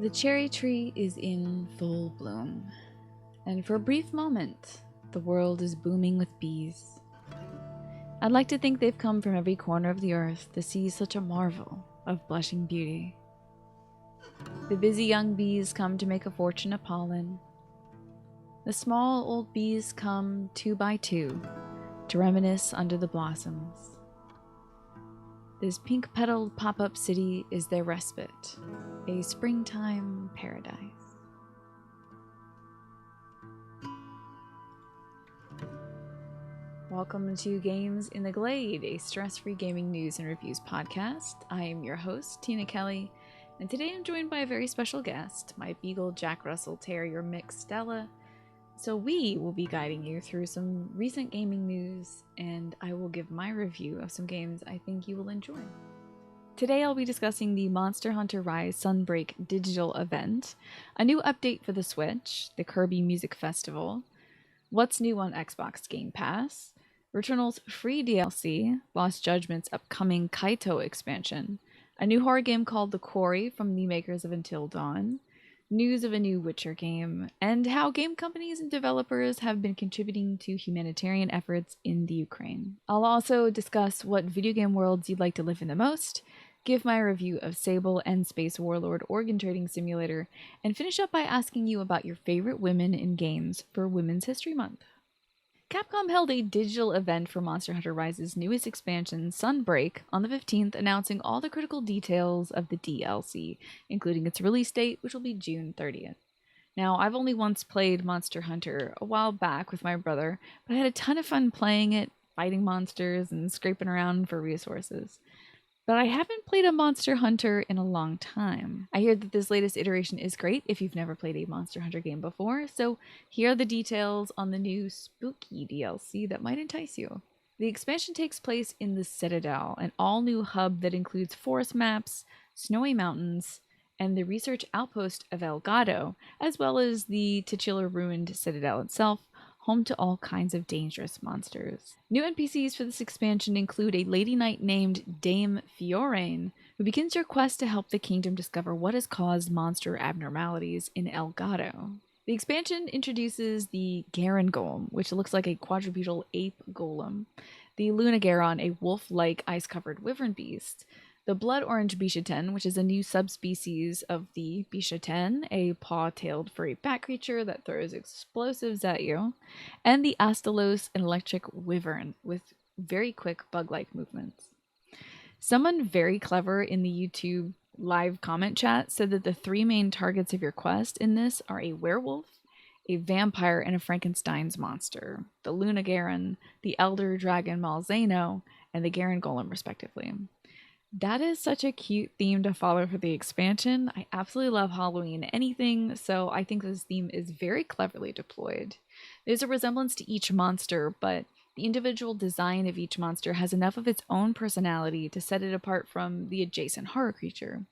The cherry tree is in full bloom, and for a brief moment, the world is booming with bees. I'd like to think they've come from every corner of the earth to see such a marvel of blushing beauty. The busy young bees come to make a fortune of pollen. The small old bees come 2 by 2 to reminisce under the blossoms. This pink-petaled pop-up city is their respite, a springtime paradise. Welcome to Games in the Glade, a stress-free gaming news and reviews podcast. I am your host, Tina Kelly, and today I'm joined by a very special guest, my Beagle Jack Russell Terrier mix Stella. So we will be guiding you through some recent gaming news, and I will give my review of some games I think you will enjoy. Today I'll be discussing the Monster Hunter Rise Sunbreak digital event, a new update for the Switch, the Kirby Music Festival, what's new on Xbox Game Pass, Returnal's free DLC, Lost Judgment's upcoming Kaito expansion, a new horror game called The Quarry from the makers of Until Dawn, news of a new Witcher game, and how game companies and developers have been contributing to humanitarian efforts in the Ukraine. I'll also discuss what video game worlds you'd like to live in the most, give my review of Sable and Space Warlord Organ Trading Simulator, and finish up by asking you about your favorite women in games for Women's History Month. Capcom held a digital event for Monster Hunter Rise's newest expansion, Sunbreak, on the 15th, announcing all the critical details of the DLC, including its release date, which will be June 30th. Now, I've only once played Monster Hunter a while back with my brother, but I had a ton of fun playing it, fighting monsters, and scraping around for resources. But I haven't played a Monster Hunter in a long time. I hear that this latest iteration is great if you've never played a Monster Hunter game before, so here are the details on the new spooky DLC that might entice you. The expansion takes place in the Citadel, an all-new hub that includes forest maps, snowy mountains, and the research outpost of Elgato, as well as the titular ruined Citadel itself, home to all kinds of dangerous monsters. New NPCs for this expansion include a lady knight named Dame Fiorane, who begins your quest to help the kingdom discover what has caused monster abnormalities in Elgato. The expansion introduces the Garen Golem, which looks like a quadrupedal ape golem, the Lunageron, a wolf-like ice-covered wyvern beast, the Blood Orange Bishaten, which is a new subspecies of the Bishaten, a paw-tailed furry bat creature that throws explosives at you, and the Astalos, an electric wyvern with very quick bug-like movements. Someone very clever in the YouTube live comment chat said that the 3 main targets of your quest in this are a werewolf, a vampire, and a Frankenstein's monster, the Lunageron, the Elder Dragon Malzeno, and the Garen Golem, respectively. That is such a cute theme to follow for the expansion. I absolutely love Halloween anything, so I think this theme is very cleverly deployed. There's a resemblance to each monster, but the individual design of each monster has enough of its own personality to set it apart from the adjacent horror creature.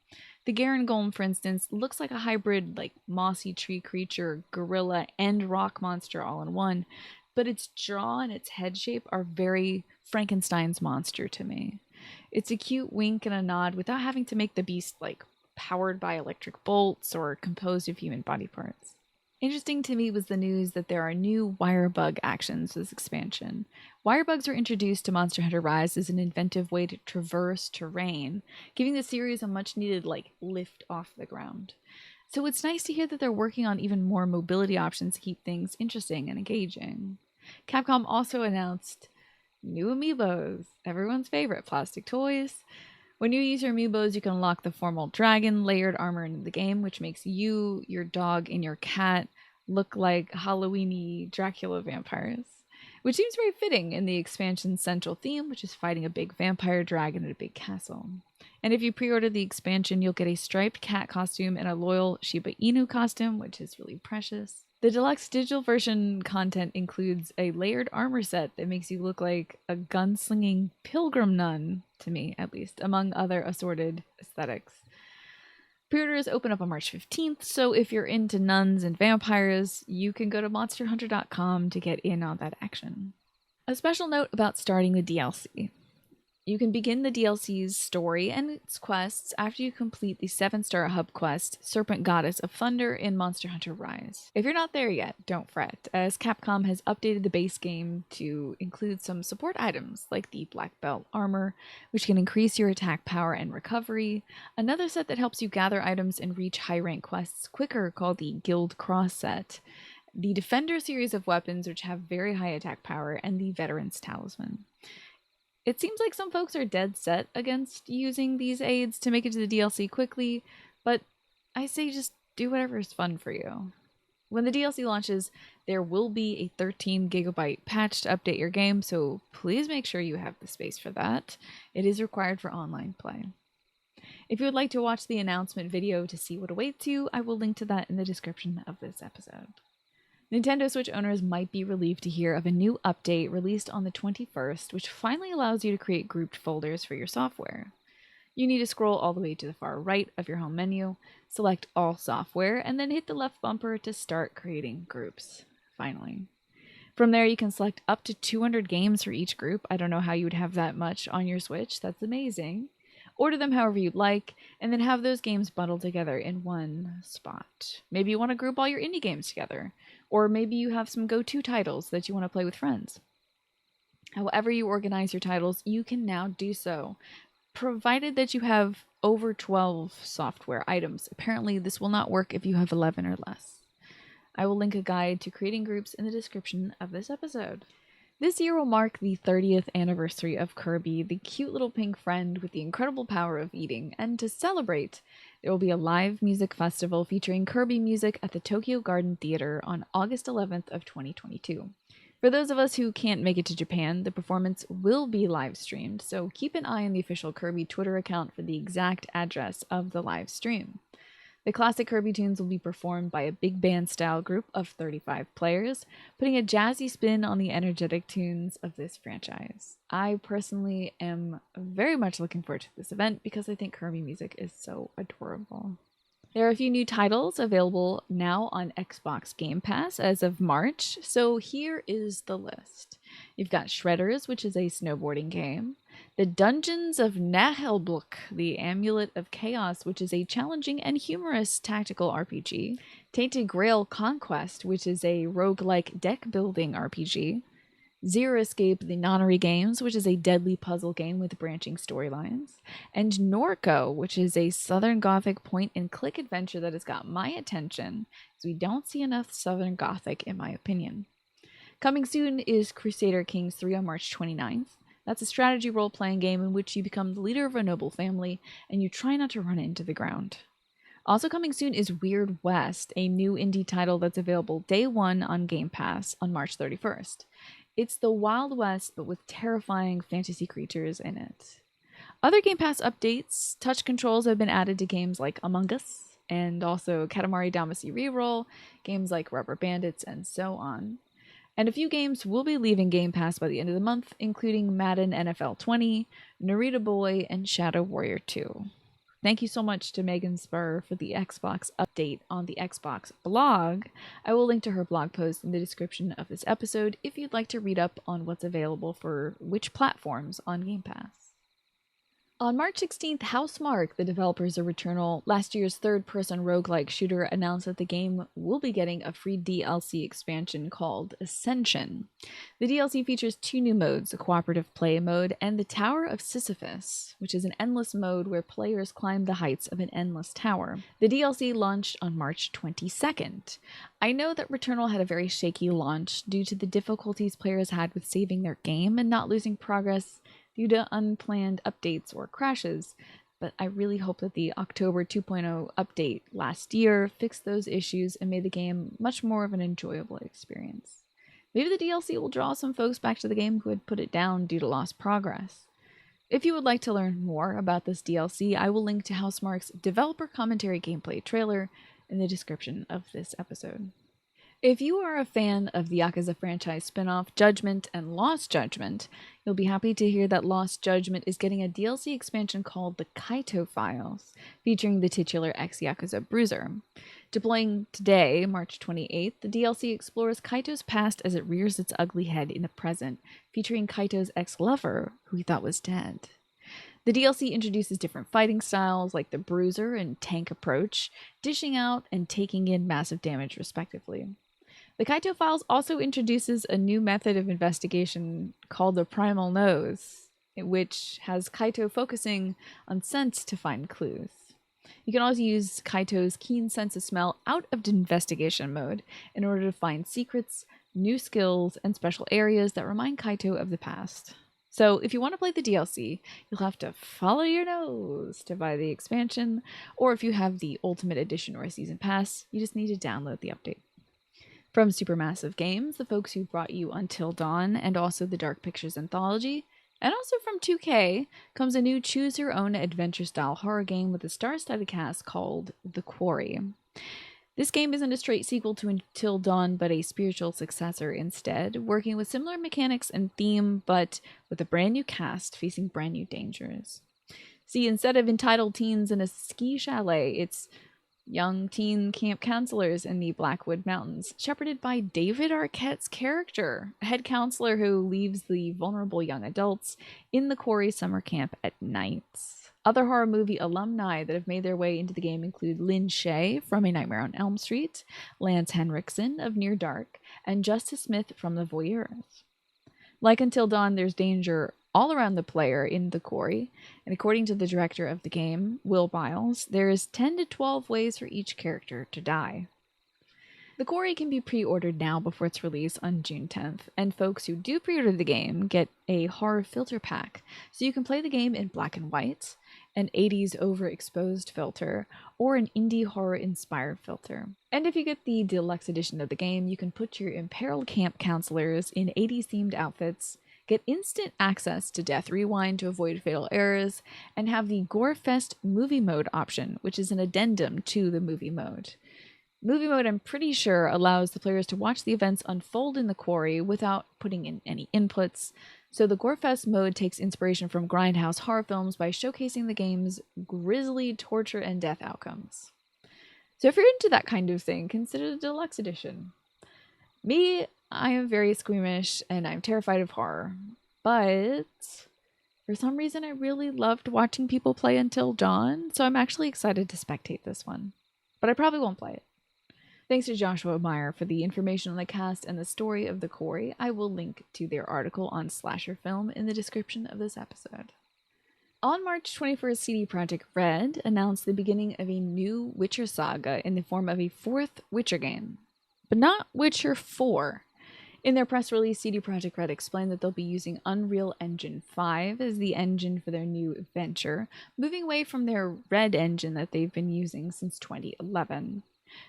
The Garen Golem, for instance, looks like a hybrid, mossy tree creature, gorilla, and rock monster all in one, but its jaw and its head shape are very Frankenstein's monster to me. It's a cute wink and a nod without having to make the beast powered by electric bolts or composed of human body parts. Interesting to me was the news that there are new wirebug actions for this expansion. Wirebugs were introduced to Monster Hunter Rise as an inventive way to traverse terrain, giving the series a much needed lift off the ground. So it's nice to hear that they're working on even more mobility options to keep things interesting and engaging. Capcom also announced new amiibos, everyone's favorite plastic toys. When you use your amiibos, you can unlock the formal dragon layered armor in the game, which makes you, your dog, and your cat look like Halloween-y Dracula vampires, which seems very fitting in the expansion's central theme, which is fighting a big vampire dragon at a big castle. And if you pre-order the expansion, you'll get a striped cat costume and a loyal Shiba Inu costume, which is really precious. The deluxe digital version content includes a layered armor set that makes you look like a gunslinging pilgrim nun, to me at least, among other assorted aesthetics. Pre-orders open up on March 15th, so if you're into nuns and vampires, you can go to monsterhunter.com to get in on that action. A special note about starting the DLC. You can begin the DLC's story and its quests after you complete the 7-star hub quest, Serpent Goddess of Thunder in Monster Hunter Rise. If you're not there yet, don't fret, as Capcom has updated the base game to include some support items like the Black Belt armor, which can increase your attack power and recovery, another set that helps you gather items and reach high-rank quests quicker called the Guild Cross set, the Defender series of weapons which have very high attack power, and the Veteran's Talisman. It seems like some folks are dead set against using these aids to make it to the DLC quickly, but I say just do whatever is fun for you. When the DLC launches, there will be a 13 gigabyte patch to update your game, so please make sure you have the space for that. It is required for online play. If you would like to watch the announcement video to see what awaits you, I will link to that in the description of this episode. Nintendo Switch owners might be relieved to hear of a new update released on the 21st, which finally allows you to create grouped folders for your software. You need to scroll all the way to the far right of your home menu, select all software, and then hit the left bumper to start creating groups. Finally. From there, you can select up to 200 games for each group. I don't know how you would have that much on your Switch. That's amazing. Order them however you'd like, and then have those games bundled together in one spot. Maybe you want to group all your indie games together, or maybe you have some go-to titles that you want to play with friends. However you organize your titles, you can now do so, provided that you have over 12 software items. Apparently, this will not work if you have 11 or less. I will link a guide to creating groups in the description of this episode. This year will mark the 30th anniversary of Kirby, the cute little pink friend with the incredible power of eating, and to celebrate, there will be a live music festival featuring Kirby music at the Tokyo Garden Theater on August 11th of 2022. For those of us who can't make it to Japan, the performance will be live streamed, so keep an eye on the official Kirby Twitter account for the exact address of the live stream. The classic Kirby tunes will be performed by a big band style group of 35 players, putting a jazzy spin on the energetic tunes of this franchise. I personally am very much looking forward to this event because I think Kirby music is so adorable. There are a few new titles available now on Xbox Game Pass as of March, so here is the list. You've got Shredders, which is a snowboarding game. The Dungeons of Naheulbeuk, the Amulet of Chaos, which is a challenging and humorous tactical RPG. Tainted Grail Conquest, which is a roguelike deck-building RPG. Zero Escape, the Nonary Games, which is a deadly puzzle game with branching storylines. And Norco, which is a Southern Gothic point-and-click adventure that has got my attention, because we don't see enough Southern Gothic, in my opinion. Coming soon is Crusader Kings 3 on March 29th. That's a strategy role-playing game in which you become the leader of a noble family, and you try not to run it into the ground. Also coming soon is Weird West, a new indie title that's available day one on Game Pass on March 31st. It's the Wild West, but with terrifying fantasy creatures in it. Other Game Pass updates, touch controls have been added to games like Among Us, and also Katamari Damacy Reroll, games like Rubber Bandits, and so on. And a few games will be leaving Game Pass by the end of the month, including Madden NFL 20, Narita Boy, and Shadow Warrior 2. Thank you so much to Megan Spur for the Xbox update on the Xbox blog. I will link to her blog post in the description of this episode if you'd like to read up on what's available for which platforms on Game Pass. On March 16th, Housemarque, the developers of Returnal, last year's third-person roguelike shooter, announced that the game will be getting a free DLC expansion called Ascension. The DLC features two new modes, a cooperative play mode and the Tower of Sisyphus, which is an endless mode where players climb the heights of an endless tower. The DLC launched on March 22nd. I know that Returnal had a very shaky launch due to the difficulties players had with saving their game and not losing progress due to unplanned updates or crashes, but I really hope that the October 2.0 update last year fixed those issues and made the game much more of an enjoyable experience. Maybe the DLC will draw some folks back to the game who had put it down due to lost progress. If you would like to learn more about this DLC, I will link to Housemarque's developer commentary gameplay trailer in the description of this episode. If you are a fan of the Yakuza franchise spin-off Judgment and Lost Judgment, you'll be happy to hear that Lost Judgment is getting a DLC expansion called the Kaito Files, featuring the titular ex-Yakuza bruiser. Deploying today, March 28th, the DLC explores Kaito's past as it rears its ugly head in the present, featuring Kaito's ex-lover, who he thought was dead. The DLC introduces different fighting styles like the bruiser and tank approach, dishing out and taking in massive damage respectively. The Kaito Files also introduces a new method of investigation called the Primal Nose, which has Kaito focusing on scent to find clues. You can also use Kaito's keen sense of smell out of investigation mode in order to find secrets, new skills, and special areas that remind Kaito of the past. So if you want to play the DLC, you'll have to follow your nose to buy the expansion, or if you have the Ultimate Edition or a Season Pass, you just need to download the update. From Supermassive Games, the folks who brought you Until Dawn and also the Dark Pictures Anthology, and also from 2K, comes a new choose-your-own adventure-style horror game with a star-studded cast called The Quarry. This game isn't a straight sequel to Until Dawn, but a spiritual successor instead, working with similar mechanics and theme, but with a brand new cast facing brand new dangers. See, instead of entitled teens in a ski chalet, it's young teen camp counselors in the Blackwood Mountains, shepherded by David Arquette's character, a head counselor who leaves the vulnerable young adults in the Quarry summer camp at night. Other horror movie alumni that have made their way into the game include Lynn Shay from A Nightmare on Elm Street, Lance Henriksen of Near Dark, and Justice Smith from The Voyeurs. Like Until Dawn, there's danger all around the player in the Quarry, and according to the director of the game, Will Biles, there is 10 to 12 ways for each character to die. The Quarry can be pre-ordered now before its release on June 10th, and folks who do pre-order the game get a horror filter pack, so you can play the game in black and white, an 80s overexposed filter, or an indie horror inspired filter. And if you get the deluxe edition of the game, you can put your imperiled camp counselors in 80s themed outfits, get instant access to Death Rewind to avoid fatal errors, and have the Gorefest movie mode option, which is an addendum to the movie mode. Movie mode, I'm pretty sure, allows the players to watch the events unfold in the Quarry without putting in any inputs, so the Gorefest mode takes inspiration from grindhouse horror films by showcasing the game's grisly torture and death outcomes. So if you're into that kind of thing, consider the deluxe edition. Me, I am very squeamish and I'm terrified of horror, but for some reason I really loved watching people play Until Dawn, so I'm actually excited to spectate this one. But I probably won't play it. Thanks to Joshua Meyer for the information on the cast and the story of the Quarry. I will link to their article on Slasher Film in the description of this episode. On March 21st, CD Projekt Red announced the beginning of a new Witcher saga in the form of a fourth Witcher game, but not Witcher 4. In their press release, CD Projekt Red explained that they'll be using Unreal Engine 5 as the engine for their new venture, moving away from their Red engine that they've been using since 2011.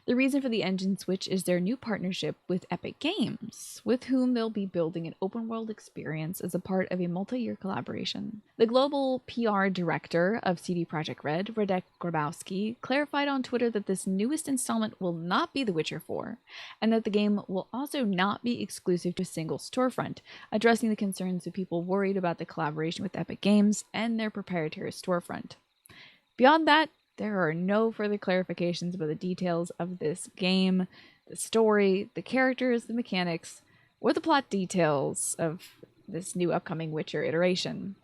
The reason for the engine switch is their new partnership with Epic Games, with whom they'll be building an open-world experience as a part of a multi-year collaboration. The global PR director of CD Projekt Red, Radek Grabowski, clarified on Twitter that this newest installment will not be The Witcher 4, and that the game will also not be exclusive to a single storefront, addressing the concerns of people worried about the collaboration with Epic Games and their proprietary storefront. Beyond that, there are no further clarifications about the details of this game, the story, the characters, the mechanics, or the plot details of this new upcoming Witcher iteration.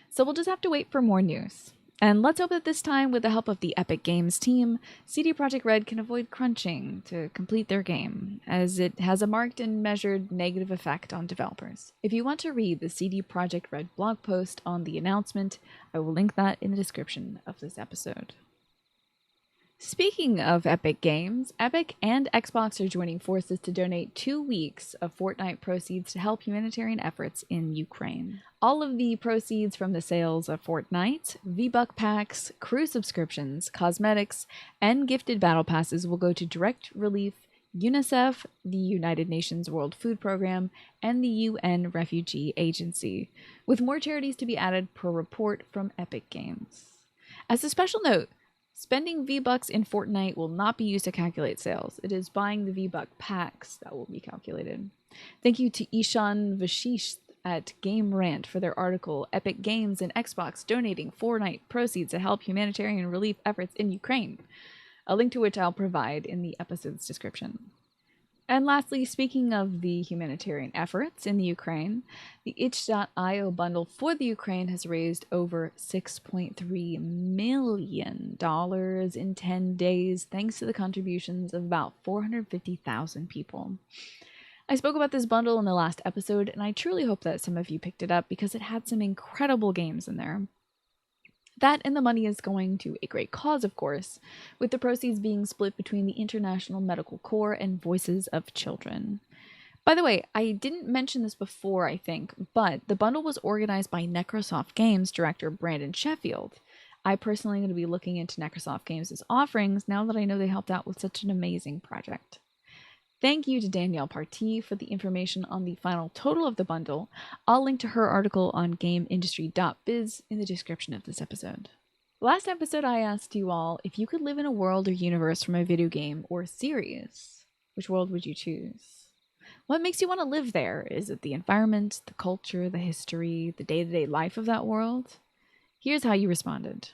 So we'll just have to wait for more news. And let's hope that this time, with the help of the Epic Games team, CD Projekt Red can avoid crunching to complete their game, as it has a marked and measured negative effect on developers. If you want to read the CD Projekt Red blog post on the announcement, I will link that in the description of this episode. Speaking of Epic Games, Epic and Xbox are joining forces to donate 2 weeks of Fortnite proceeds to help humanitarian efforts in Ukraine. All of the proceeds from the sales of Fortnite, V-Buck packs, crew subscriptions, cosmetics, and gifted battle passes will go to Direct Relief, UNICEF, the United Nations World Food Program, and the UN Refugee Agency, with more charities to be added per report from Epic Games. As a special note, spending V-Bucks in Fortnite will not be used to calculate sales. It is buying the V-Buck packs that will be calculated. Thank you to Ishan Vashish at Game Rant for their article, Epic Games and Xbox Donating Fortnite Proceeds to Help Humanitarian Relief Efforts in Ukraine, a link to which I'll provide in the episode's description. And lastly, speaking of the humanitarian efforts in the Ukraine, the itch.io bundle for the Ukraine has raised over $6.3 million in 10 days, thanks to the contributions of about 450,000 people. I spoke about this bundle in the last episode, and I truly hope that some of you picked it up because it had some incredible games in there. That and the money is going to a great cause, of course, with the proceeds being split between the International Medical Corps and Voices of Children. By the way, I didn't mention this before, I think, but the bundle was organized by Necrosoft Games director Brandon Sheffield. I personally am going to be looking into Necrosoft Games' offerings now that I know they helped out with such an amazing project. Thank you to Danielle Partee for the information on the final total of the bundle. I'll link to her article on GameIndustry.biz in the description of this episode. Last episode, I asked you all if you could live in a world or universe from a video game or series. Which world would you choose? What makes you want to live there? Is it the environment, the culture, the history, the day-to-day life of that world? Here's how you responded.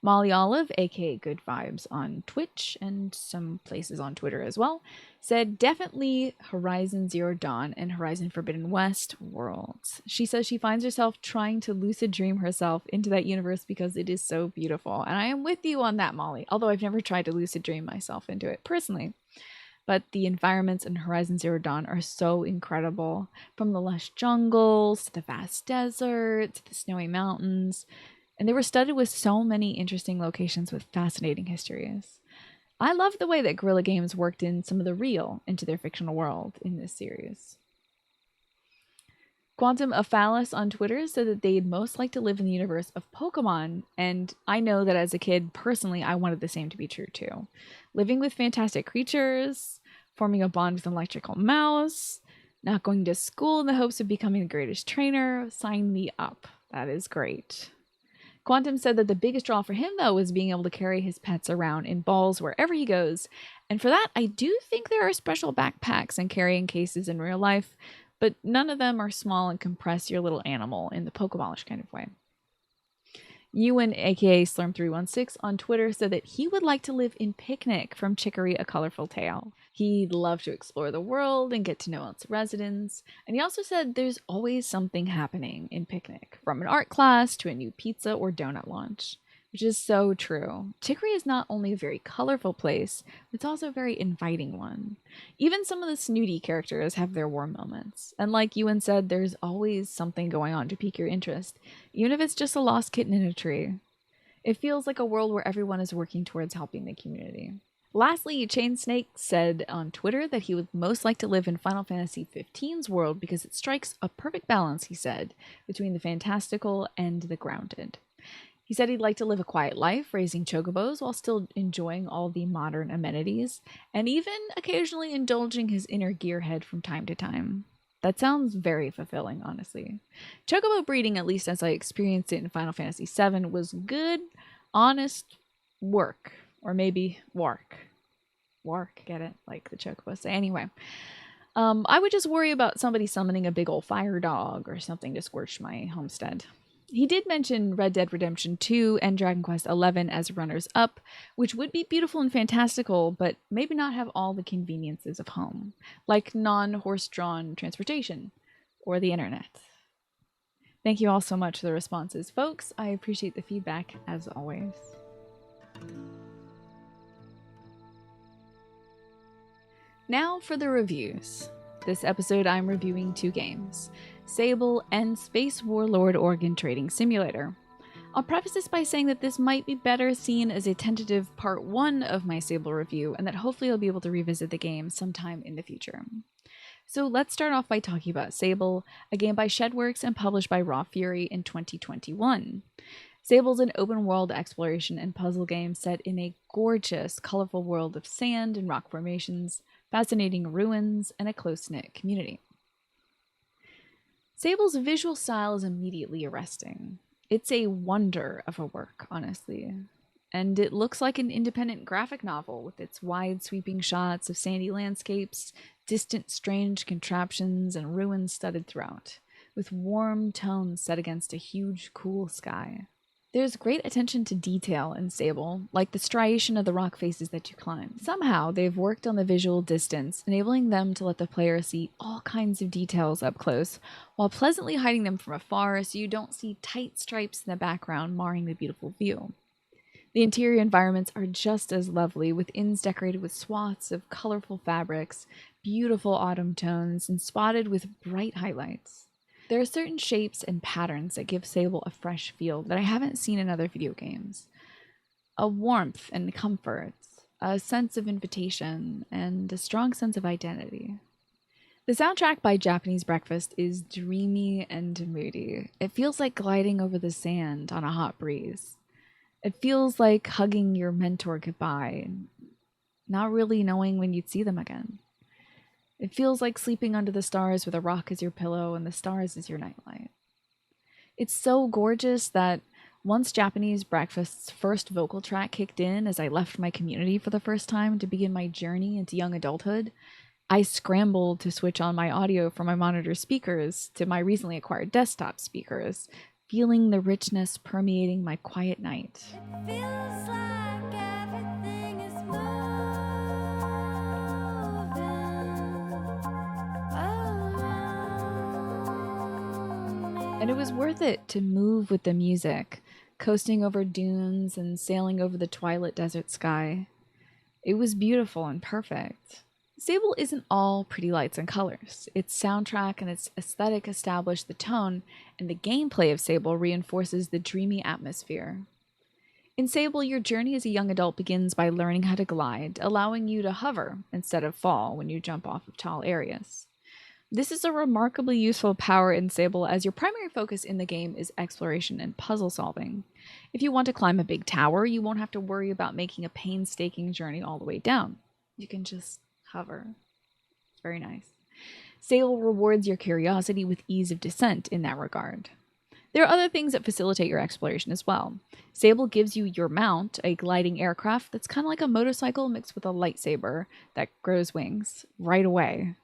Molly Olive, aka Good Vibes on Twitch and some places on Twitter as well, said definitely Horizon Zero Dawn and Horizon Forbidden West worlds. She says she finds herself trying to lucid dream herself into that universe because it is so beautiful. And I am with you on that, Molly, although I've never tried to lucid dream myself into it personally. But the environments in Horizon Zero Dawn are so incredible. From the lush jungles to the vast desert to the snowy mountains. And they were studded with so many interesting locations with fascinating histories. I love the way that Guerrilla Games worked in some of the real into their fictional world in this series. Quantum Aphalis on Twitter said that they'd most like to live in the universe of Pokemon, and I know that as a kid, personally, I wanted the same to be true too. Living with fantastic creatures, forming a bond with an electrical mouse, not going to school in the hopes of becoming the greatest trainer, sign me up. That is great. Quantum said that the biggest draw for him, though, was being able to carry his pets around in balls wherever he goes. And for that, I do think there are special backpacks and carrying cases in real life, but none of them are small and compress your little animal in the Pokemon-ish kind of way. Ewan, aka Slurm316, on Twitter said that he would like to live in Picnic from Chicory, A Colorful Tale. He'd love to explore the world and get to know its residents. And he also said there's always something happening in Picnic, from an art class to a new pizza or donut launch, which is so true. Chicory is not only a very colorful place, but it's also a very inviting one. Even some of the snooty characters have their warm moments. And like Ewan said, there's always something going on to pique your interest, even if it's just a lost kitten in a tree. It feels like a world where everyone is working towards helping the community. Lastly, Chainsnake said on Twitter that he would most like to live in Final Fantasy XV's world because it strikes a perfect balance, he said, between the fantastical and the grounded. He said he'd like to live a quiet life, raising chocobos while still enjoying all the modern amenities, and even occasionally indulging his inner gearhead from time to time. That sounds very fulfilling, honestly. Chocobo breeding, at least as I experienced it in Final Fantasy VII, was good, honest work. Or maybe wark. Wark, get it? Like the chocobos say. Anyway, I would just worry about somebody summoning a big old fire dog or something to scorch my homestead. He did mention Red Dead Redemption 2 and Dragon Quest XI as runners-up, which would be beautiful and fantastical, but maybe not have all the conveniences of home, like non-horse-drawn transportation or the internet. Thank you all so much for the responses, folks. I appreciate the feedback, as always. Now for the reviews. This episode I'm reviewing 2 games, Sable and Space Warlord Organ Trading Simulator. I'll preface this by saying that this might be better seen as a tentative part 1 of my Sable review, and that hopefully I'll be able to revisit the game sometime in the future. So let's start off by talking about Sable, a game by Shedworks and published by Raw Fury in 2021. Sable's an open-world exploration and puzzle game set in a gorgeous, colorful world of sand and rock formations, fascinating ruins, and a close-knit community. Sable's visual style is immediately arresting. It's a wonder of a work, honestly. And it looks like an independent graphic novel with its wide sweeping shots of sandy landscapes, distant strange contraptions, and ruins studded throughout, with warm tones set against a huge, cool sky. There's great attention to detail in Sable, like the striation of the rock faces that you climb. Somehow, they've worked on the visual distance, enabling them to let the player see all kinds of details up close, while pleasantly hiding them from afar so you don't see tight stripes in the background marring the beautiful view. The interior environments are just as lovely, with inns decorated with swaths of colorful fabrics, beautiful autumn tones, and spotted with bright highlights. There are certain shapes and patterns that give Sable a fresh feel that I haven't seen in other video games. A warmth and comfort, a sense of invitation, and a strong sense of identity. The soundtrack by Japanese Breakfast is dreamy and moody. It feels like gliding over the sand on a hot breeze. It feels like hugging your mentor goodbye, and not really knowing when you'd see them again. It feels like sleeping under the stars with a rock as your pillow and the stars as your nightlight. It's so gorgeous that once Japanese Breakfast's first vocal track kicked in as I left my community for the first time to begin my journey into young adulthood, I scrambled to switch on my audio from my monitor speakers to my recently acquired desktop speakers, feeling the richness permeating my quiet night. It feels like everything is moving around me. And it was worth it to move with the music, coasting over dunes and sailing over the twilight desert sky. It was beautiful and perfect. Sable isn't all pretty lights and colors. Its soundtrack and its aesthetic establish the tone, and the gameplay of Sable reinforces the dreamy atmosphere. In Sable, your journey as a young adult begins by learning how to glide, allowing you to hover instead of fall when you jump off of tall areas. This is a remarkably useful power in Sable, as your primary focus in the game is exploration and puzzle solving. If you want to climb a big tower, you won't have to worry about making a painstaking journey all the way down. You can just hover. It's very nice. Sable rewards your curiosity with ease of descent in that regard. There are other things that facilitate your exploration as well. Sable gives you your mount, a gliding aircraft that's kind of like a motorcycle mixed with a lightsaber that grows wings, right away.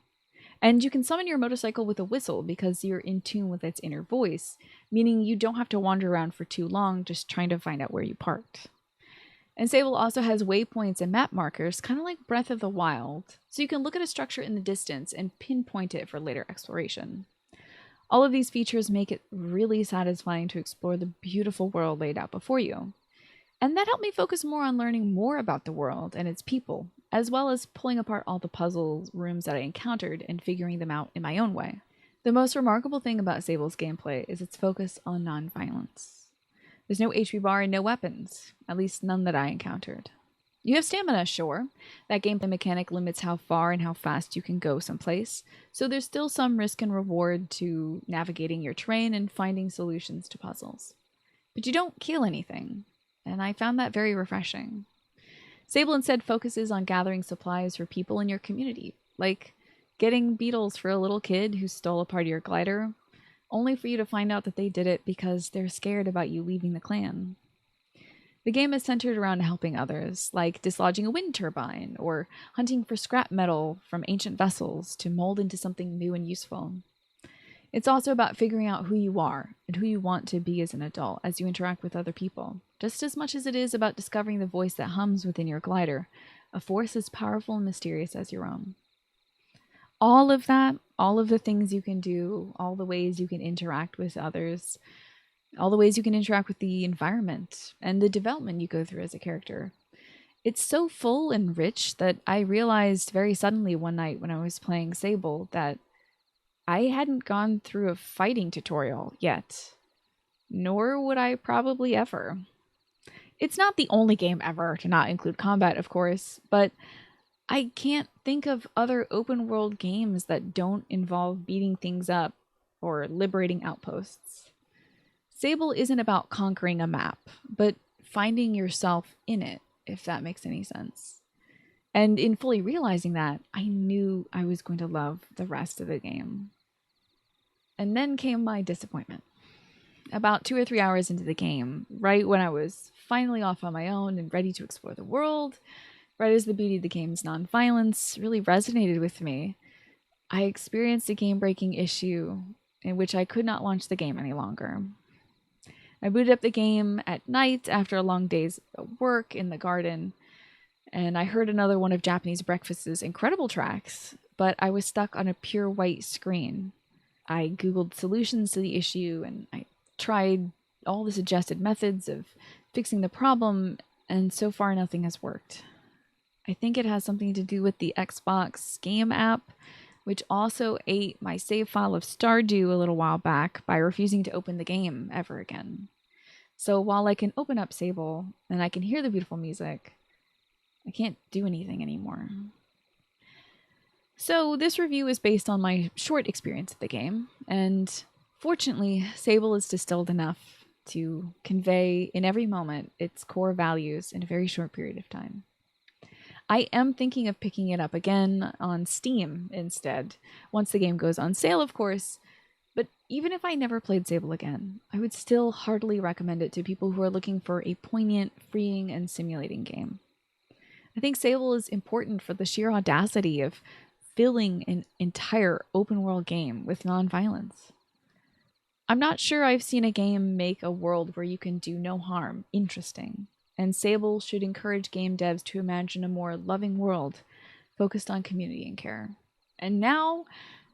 And you can summon your motorcycle with a whistle because you're in tune with its inner voice, meaning you don't have to wander around for too long just trying to find out where you parked. And Sable also has waypoints and map markers, kind of like Breath of the Wild, so you can look at a structure in the distance and pinpoint it for later exploration. All of these features make it really satisfying to explore the beautiful world laid out before you. And that helped me focus more on learning more about the world and its people, as well as pulling apart all the puzzle rooms that I encountered and figuring them out in my own way. The most remarkable thing about Sable's gameplay is its focus on non-violence. There's no HP bar and no weapons, at least none that I encountered. You have stamina, sure. That gameplay mechanic limits how far and how fast you can go someplace, so there's still some risk and reward to navigating your terrain and finding solutions to puzzles. But you don't kill anything, and I found that very refreshing. Sable instead focuses on gathering supplies for people in your community, like getting beetles for a little kid who stole a part of your glider, only for you to find out that they did it because they're scared about you leaving the clan. The game is centered around helping others, like dislodging a wind turbine or hunting for scrap metal from ancient vessels to mold into something new and useful. It's also about figuring out who you are and who you want to be as an adult as you interact with other people, just as much as it is about discovering the voice that hums within your glider, a force as powerful and mysterious as your own. All of that, all of the things you can do, all the ways you can interact with others, all the ways you can interact with the environment and the development you go through as a character. It's so full and rich that I realized very suddenly one night when I was playing Sable that I hadn't gone through a fighting tutorial yet, nor would I probably ever. It's not the only game ever to not include combat, of course, but I can't think of other open world games that don't involve beating things up or liberating outposts. Sable isn't about conquering a map, but finding yourself in it, if that makes any sense. And in fully realizing that, I knew I was going to love the rest of the game. And then came my disappointment. About 2 or 3 hours into the game, right when I was finally off on my own and ready to explore the world, right as the beauty of the game's non-violence really resonated with me, I experienced a game-breaking issue in which I could not launch the game any longer. I booted up the game at night after a long day's work in the garden, and I heard another one of Japanese Breakfast's incredible tracks, but I was stuck on a pure white screen. I Googled solutions to the issue, and I tried all the suggested methods of fixing the problem, and so far nothing has worked. I think it has something to do with the Xbox game app, which also ate my save file of Stardew a little while back by refusing to open the game ever again. So while I can open up Sable and I can hear the beautiful music, I can't do anything anymore. So this review is based on my short experience of the game, and fortunately, Sable is distilled enough to convey in every moment its core values in a very short period of time. I am thinking of picking it up again on Steam instead, once the game goes on sale, of course. But even if I never played Sable again, I would still heartily recommend it to people who are looking for a poignant, freeing, and simulating game. I think Sable is important for the sheer audacity of filling an entire open-world game with non-violence. I'm not sure I've seen a game make a world where you can do no harm interesting. And Sable should encourage game devs to imagine a more loving world focused on community and care. And now,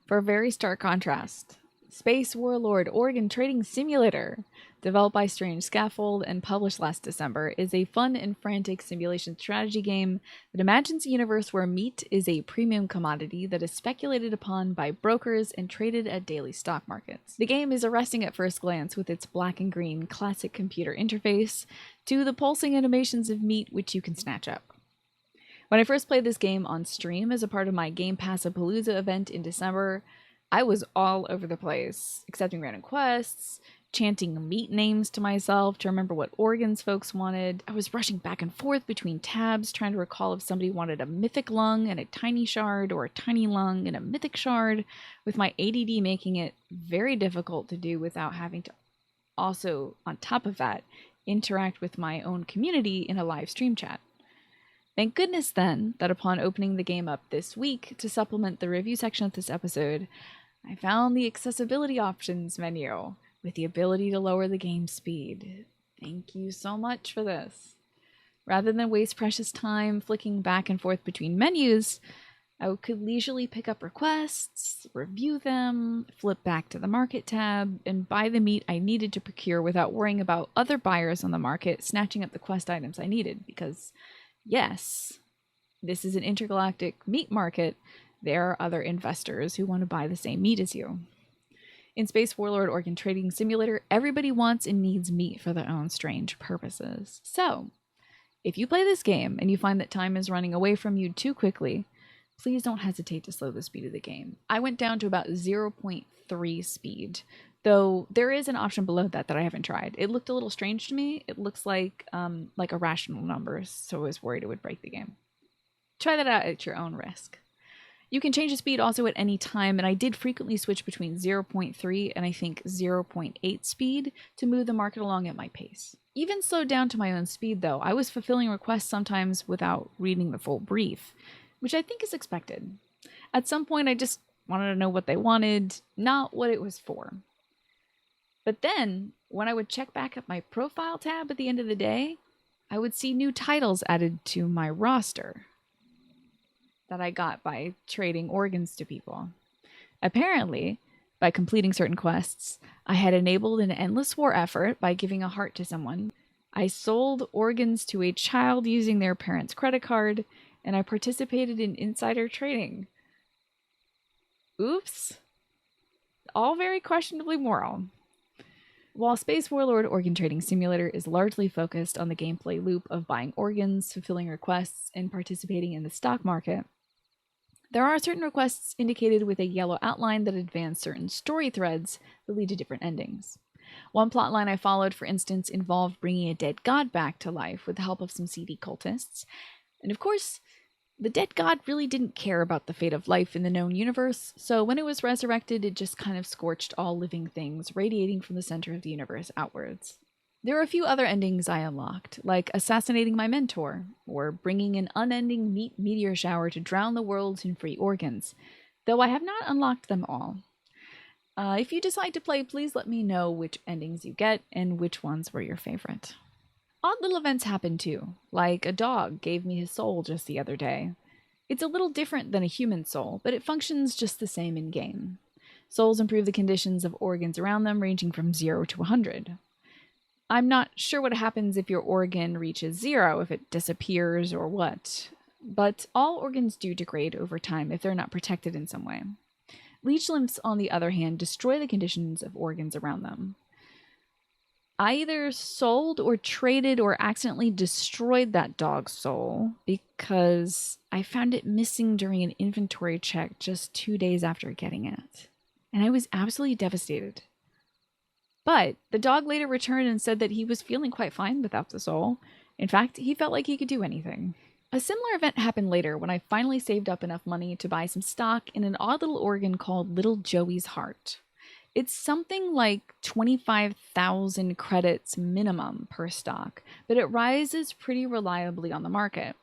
for a very stark contrast, Space Warlord Organ Trading Simulator, developed by Strange Scaffold and published last December, is a fun and frantic simulation strategy game that imagines a universe where meat is a premium commodity that is speculated upon by brokers and traded at daily stock markets. The game is arresting at first glance with its black and green classic computer interface to the pulsing animations of meat which you can snatch up. When I first played this game on stream as a part of my Game Pass-a-Palooza event in December, I was all over the place, accepting random quests, chanting meat names to myself to remember what organs folks wanted. I was rushing back and forth between tabs, trying to recall if somebody wanted a mythic lung and a tiny shard, or a tiny lung and a mythic shard, with my ADD making it very difficult to do without having to also, on top of that, interact with my own community in a live stream chat. Thank goodness then that upon opening the game up this week to supplement the review section of this episode, I found the accessibility options menu with the ability to lower the game speed. Thank you so much for this. Rather than waste precious time flicking back and forth between menus, I could leisurely pick up requests, review them, flip back to the market tab, and buy the meat I needed to procure without worrying about other buyers on the market snatching up the quest items I needed, because yes, this is an intergalactic meat market. There are other investors who want to buy the same meat as you. In Space Warlord Organ Trading Simulator, everybody wants and needs meat for their own strange purposes. So, if you play this game and you find that time is running away from you too quickly, please don't hesitate to slow the speed of the game. I went down to about 0.3 speed, though there is an option below that I haven't tried. It looked a little strange to me. It looks like irrational numbers, so I was worried it would break the game. Try that out at your own risk. You can change the speed also at any time, and I did frequently switch between 0.3 and I think 0.8 speed to move the market along at my pace. Even slowed down to my own speed though, I was fulfilling requests sometimes without reading the full brief, which I think is expected. At some point I just wanted to know what they wanted, not what it was for. But then, when I would check back at my profile tab at the end of the day, I would see new titles added to my roster that I got by trading organs to people. Apparently, by completing certain quests, I had enabled an endless war effort by giving a heart to someone. I sold organs to a child using their parents' credit card, and I participated in insider trading. Oops. All very questionably moral. While Space Warlord Organ Trading Simulator is largely focused on the gameplay loop of buying organs, fulfilling requests, and participating in the stock market, there are certain requests indicated with a yellow outline that advance certain story threads that lead to different endings. One plotline I followed, for instance, involved bringing a dead god back to life with the help of some seedy cultists. And of course, the dead god really didn't care about the fate of life in the known universe, so when it was resurrected, it just kind of scorched all living things, radiating from the center of the universe outwards. There are a few other endings I unlocked, like assassinating my mentor, or bringing an unending meat meteor shower to drown the world in free organs, though I have not unlocked them all. If you decide to play, please let me know which endings you get and which ones were your favorite. Odd little events happen too, like a dog gave me his soul just the other day. It's a little different than a human soul, but it functions just the same in-game. Souls improve the conditions of organs around them, ranging from 0 to 100. I'm not sure what happens if your organ reaches 0, if it disappears or what, but all organs do degrade over time if they're not protected in some way. Leech lymphs, on the other hand, destroy the conditions of organs around them. I either sold or traded or accidentally destroyed that dog's soul because I found it missing during an inventory check just 2 days after getting it. And I was absolutely devastated. But the dog later returned and said that he was feeling quite fine without the soul. In fact, he felt like he could do anything. A similar event happened later when I finally saved up enough money to buy some stock in an odd little organ called Little Joey's Heart. It's something like 25,000 credits minimum per stock, but it rises pretty reliably on the market.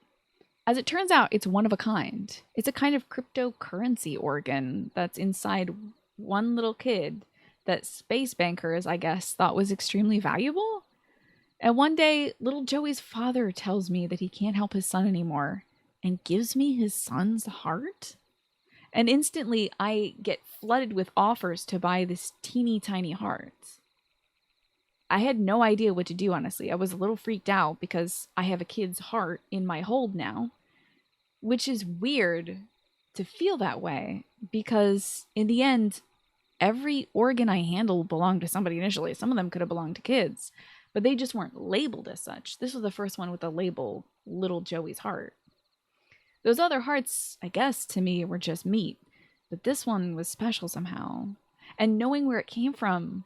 As it turns out, it's one of a kind. It's a kind of cryptocurrency organ that's inside one little kid that space bankers, I guess, thought was extremely valuable. And one day, little Joey's father tells me that he can't help his son anymore and gives me his son's heart. And instantly, I get flooded with offers to buy this teeny tiny heart. I had no idea what to do, honestly. I was a little freaked out because I have a kid's heart in my hold now, which is weird to feel that way because in the end, every organ I handled belonged to somebody initially. Some of them could have belonged to kids, but they just weren't labeled as such. This was the first one with the label Little Joey's Heart. Those other hearts, I guess, to me were just meat, but this one was special somehow. And knowing where it came from,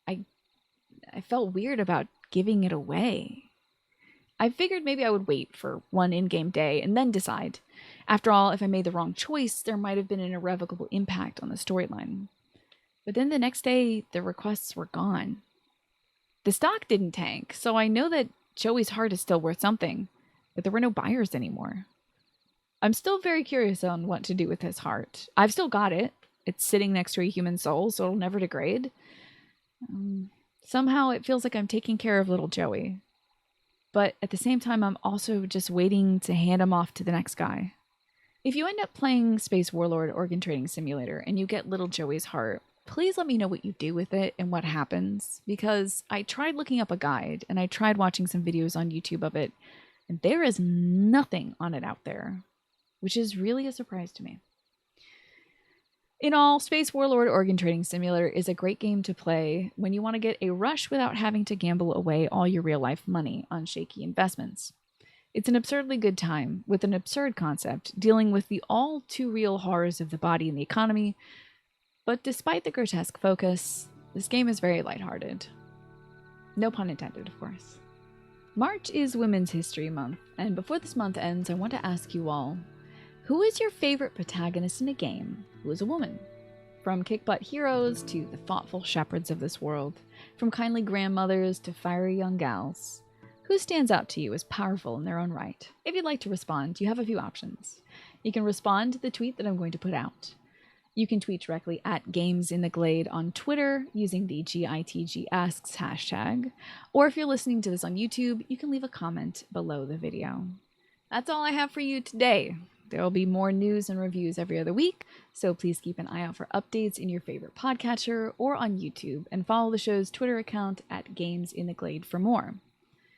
I felt weird about giving it away. I figured maybe I would wait for one in-game day and then decide. After all, if I made the wrong choice, there might have been an irrevocable impact on the storyline. But then the next day, the requests were gone. The stock didn't tank, so I know that Joey's heart is still worth something, but there were no buyers anymore. I'm still very curious on what to do with his heart. I've still got it. It's sitting next to a human soul, so it'll never degrade. Somehow it feels like I'm taking care of little Joey. But at the same time, I'm also just waiting to hand him off to the next guy. If you end up playing Space Warlord Organ Trading Simulator and you get little Joey's heart, please let me know what you do with it and what happens, because I tried looking up a guide and I tried watching some videos on YouTube of it, and there is nothing on it out there, which is really a surprise to me. In all, Space Warlord Organ Trading Simulator is a great game to play when you want to get a rush without having to gamble away all your real-life money on shaky investments. It's an absurdly good time with an absurd concept dealing with the all-too-real horrors of the body and the economy, but despite the grotesque focus, this game is very lighthearted. No pun intended, of course. March is Women's History Month, and before this month ends, I want to ask you all, who is your favorite protagonist in a game who is a woman? From kick-butt heroes to the thoughtful shepherds of this world, from kindly grandmothers to fiery young gals, who stands out to you as powerful in their own right? If you'd like to respond, you have a few options. You can respond to the tweet that I'm going to put out. You can tweet directly at Games in the Glade on Twitter using the GITGasks hashtag, or if you're listening to this on YouTube, you can leave a comment below the video. That's all I have for you today. There will be more news and reviews every other week, so please keep an eye out for updates in your favorite podcatcher or on YouTube, and follow the show's Twitter account at Games in the Glade for more.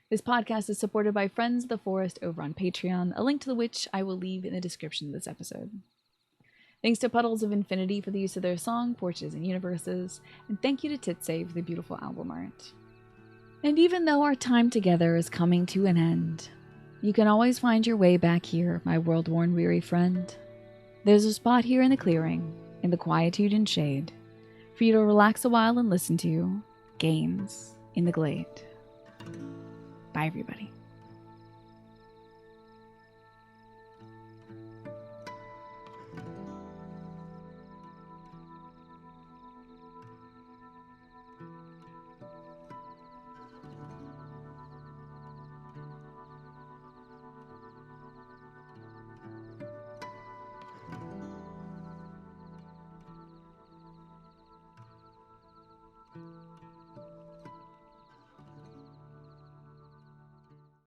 This podcast is supported by Friends of the Forest over on Patreon, a link to which I will leave in the description of this episode. Thanks to Puddles of Infinity for the use of their song, Porches and Universes, and thank you to Titsay for the beautiful album art. And even though our time together is coming to an end, you can always find your way back here, my world-worn weary friend. There's a spot here in the clearing, in the quietude and shade, for you to relax a while and listen to Games in the Glade. Bye, everybody.